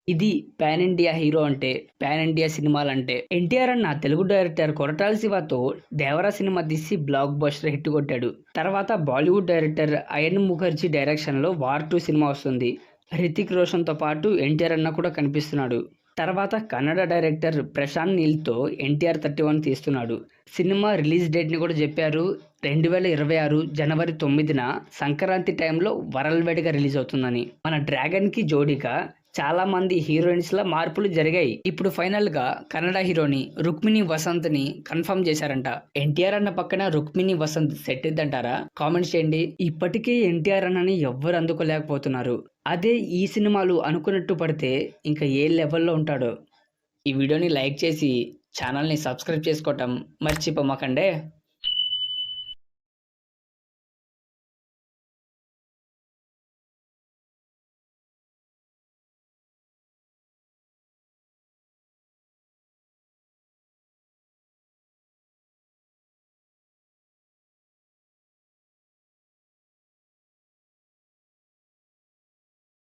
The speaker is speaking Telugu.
ఇది పాన్ ఇండియా హీరో అంటే, పాన్ ఇండియా సినిమాలంటే ఎన్టీఆర్ అన్న తెలుగు డైరెక్టర్ కొరటాల శివతో దేవరా సినిమా తీసి బ్లాక్ బస్టర్ హిట్ కొట్టాడు. తర్వాత బాలీవుడ్ డైరెక్టర్ అయన్ ముఖర్జీ డైరెక్షన్లో వార్ 2 సినిమా వస్తుంది. హృతిక్ రోషన్తో పాటు ఎన్టీఆర్ అన్న కూడా కనిపిస్తున్నాడు. తర్వాత కన్నడ డైరెక్టర్ ప్రశాంత్ నీల్తో ఎన్టీఆర్ 31 తీస్తున్నాడు. సినిమా రిలీజ్ డేట్ని కూడా చెప్పారు. 2026 జనవరి 9న సంక్రాంతి టైంలో వరల్డ్ వైడ్గా రిలీజ్ అవుతుందని. మన డ్రాగన్కి జోడీగా చాలా మంది హీరోయిన్స్ల మార్పులు జరిగాయి. ఇప్పుడు ఫైనల్ గా కన్నడ హీరోని రుక్మిణి వసంత్ ని కన్ఫర్మ్ చేశారంట. ఎన్టీఆర్ అన్న పక్కన రుక్మిణి వసంత్ సెట్ ఇద్దంటారా? కామెంట్ చేయండి. ఇప్పటికే ఎన్టీఆర్ అన్నని ఎవ్వరు అందుకోలేకపోతున్నారు. అదే ఈ సినిమాలు అనుకున్నట్టు పడితే ఇంకా ఏ లెవెల్లో ఉంటాడో. ఈ వీడియోని లైక్ చేసి ఛానల్ని సబ్స్క్రైబ్ చేసుకోవటం మర్చిపోమాకండే.